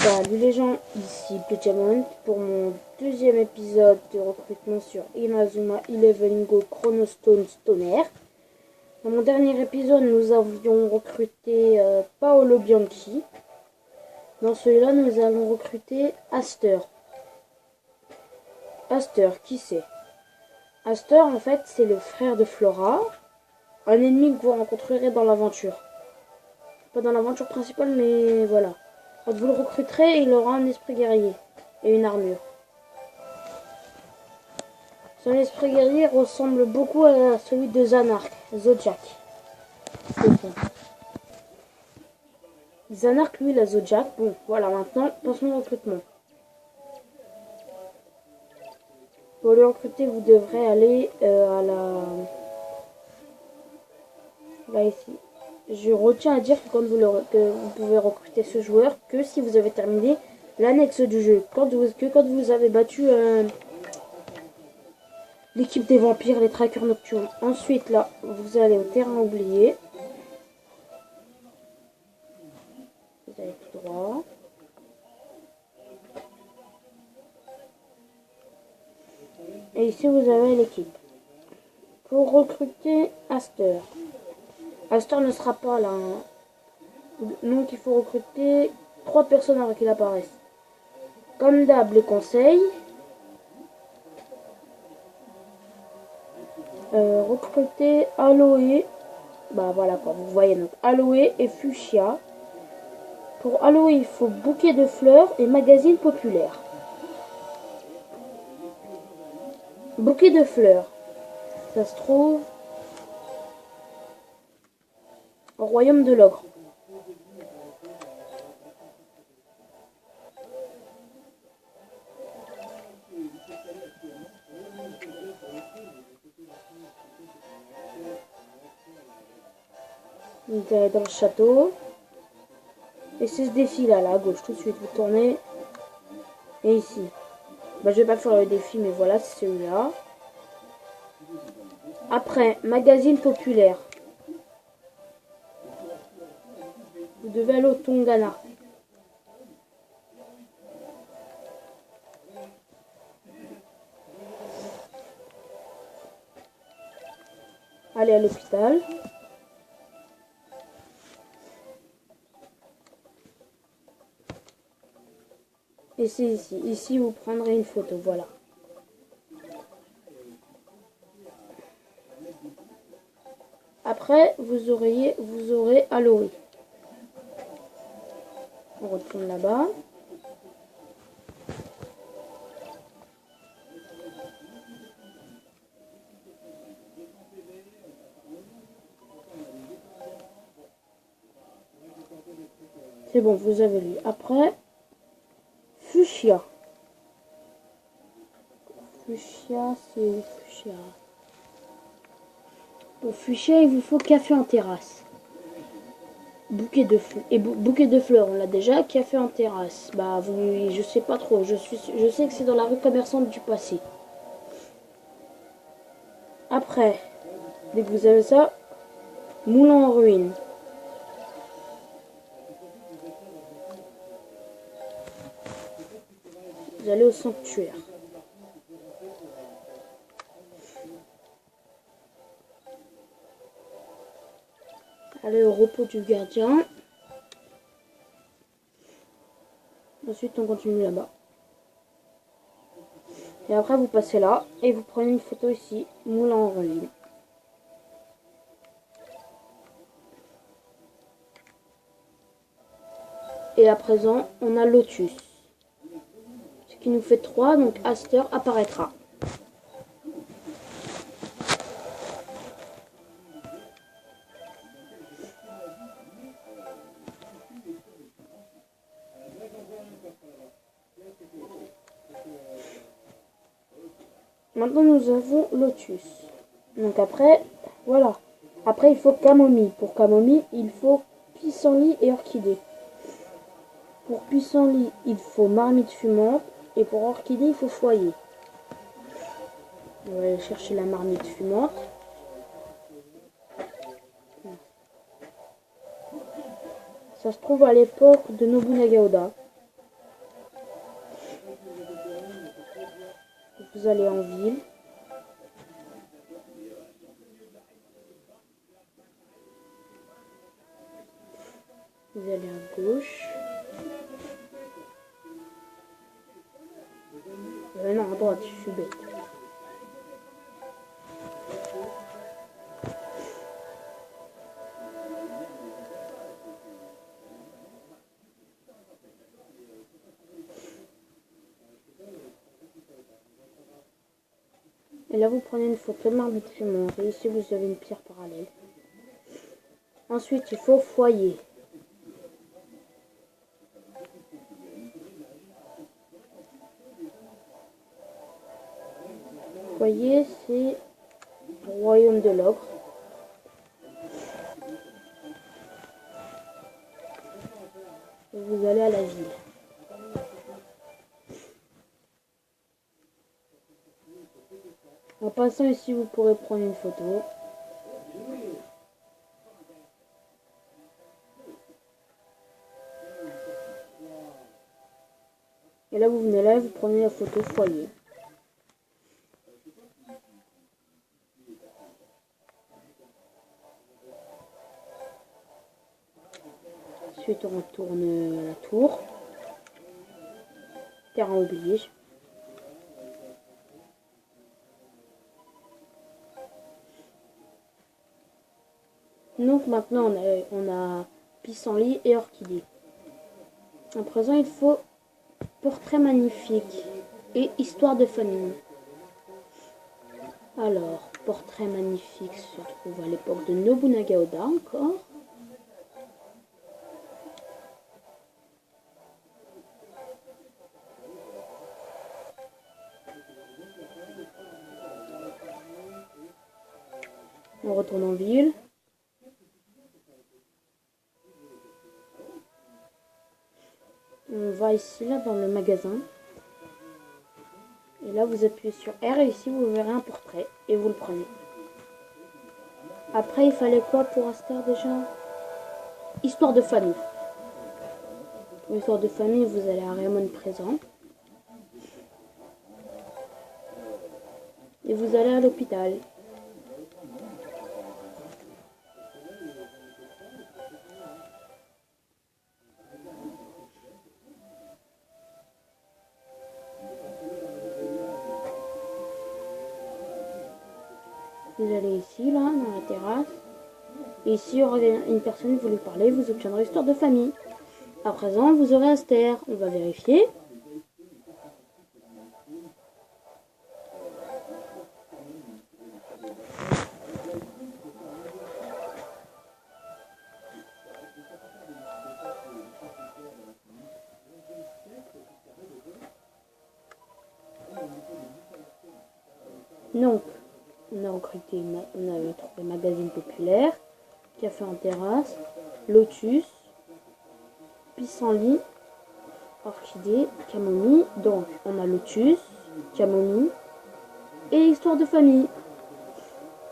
Salut les gens, ici Pichamon pour mon deuxième épisode de recrutement sur Inazuma 11 Go Chronostone Stoner. Dans mon dernier épisode, nous avions recruté Paolo Bianchi. Dans celui-là, nous avons recruté Aster. Aster, qui c'est? Aster, en fait, c'est le frère de Flora, un ennemi que vous rencontrerez dans l'aventure. Pas dans l'aventure principale, mais voilà. Quand vous le recruterez, il aura un esprit guerrier et une armure. Son esprit guerrier ressemble beaucoup à celui de Zanark, Zodiac. Zanark, lui, la Zodiac. Bon, voilà, maintenant, passons au recrutement. Pour le recruter, vous devrez aller à la... Là, ici. Je retiens à dire que quand vous pouvez recruter ce joueur que si vous avez terminé l'annexe du jeu. Quand vous avez battu l'équipe des vampires, les traqueurs nocturnes. Ensuite, là, vous allez au terrain oublié. Vous allez tout droit. Et ici, vous avez l'équipe. Pour recruter Aster. Aster ne sera pas là. Donc, il faut recruter 3 personnes avant qu'il apparaisse. Comme d'hab, les conseils. Recruter Aloe. Bah voilà quoi, vous voyez donc Aloe et Fuchsia. Pour Aloe, il faut bouquet de fleurs et magazine populaire. Bouquet de fleurs. Ça se trouve au royaume de l'ogre. Vous allez dans le château. Et c'est ce défi là, à gauche, tout de suite, vous tournez. Et ici. Bah, je vais pas faire le défi, mais voilà, c'est celui-là. Après, magazine populaire. Vous devez aller au Tongana. Allez à l'hôpital. Et c'est ici. Ici, vous prendrez une photo. Voilà. Après, vous aurez Aloe. On retourne là-bas. C'est bon, vous avez lu. Après, Fuchsia. Fuchsia, c'est Fuchsia. Pour Fuchsia, il vous faut café en terrasse. Bouquet de fleurs, on l'a déjà. Café en terrasse. Bah, je sais pas trop. Je sais que c'est dans la rue commerçante du passé. Après, dès que vous avez ça, moulin en ruine. Vous allez au sanctuaire. Allez au repos du gardien. Ensuite, on continue là-bas. Et après, vous passez là et vous prenez une photo ici, moulin en ruine. Et à présent, on a Lotus. Ce qui nous fait 3, donc Aster apparaîtra. Maintenant, nous avons Lotus. Donc après, voilà. Après, il faut Camomille. Pour Camomille, il faut pissenlit et orchidée. Pour pissenlit, il faut marmite fumante. Et pour orchidée, il faut foyer. On va aller chercher la marmite fumante. Ça se trouve à l'époque de Nobunaga Oda. vous allez en ville. Vous allez à gauche. Non, à droite, je suis bête. Et là, vous prenez une photo arbitrairement. Et ici, vous avez une pierre parallèle. Ensuite, il faut foyer. Foyer, c'est le royaume de l'ogre. Et vous allez à la ville. En passant ici, vous pourrez prendre une photo. Et là, vous venez là, vous prenez la photo foyer. Ensuite, on retourne la tour. Terrain oblige. Donc maintenant, on a pissenlit et orchidée. À présent, il faut portrait magnifique et histoire de famille. Alors, portrait magnifique se trouve à l'époque de Nobunaga Oda encore. On retourne en ville. On va ici, là, dans le magasin. Et là, vous appuyez sur R et ici, vous verrez un portrait. Et vous le prenez. Après, il fallait quoi pour Aster déjà? Histoire de famille. Pour histoire de famille, vous allez à Raymond Présent. Et vous allez à l'hôpital. Vous allez ici, là, dans la terrasse. Et ici, il y aura une personne, vous lui parlez, vous obtiendrez histoire de famille. À présent, vous aurez Aster. On va vérifier. Donc, on a recruté, on a trouvé Magazine Populaire, Café en terrasse, Lotus, Pissenlit, Orchidée, Camomille. Donc, on a Lotus, Camomille et Histoire de famille.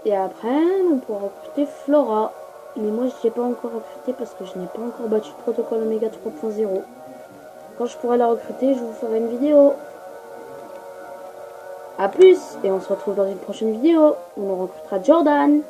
Et après, on pourra recruter Flora. Mais moi, je n'ai pas encore recruté parce que je n'ai pas encore battu le protocole Oméga 3.0. Quand je pourrai la recruter, je vous ferai une vidéo. A plus, et on se retrouve dans une prochaine vidéo où on recrutera Jordan.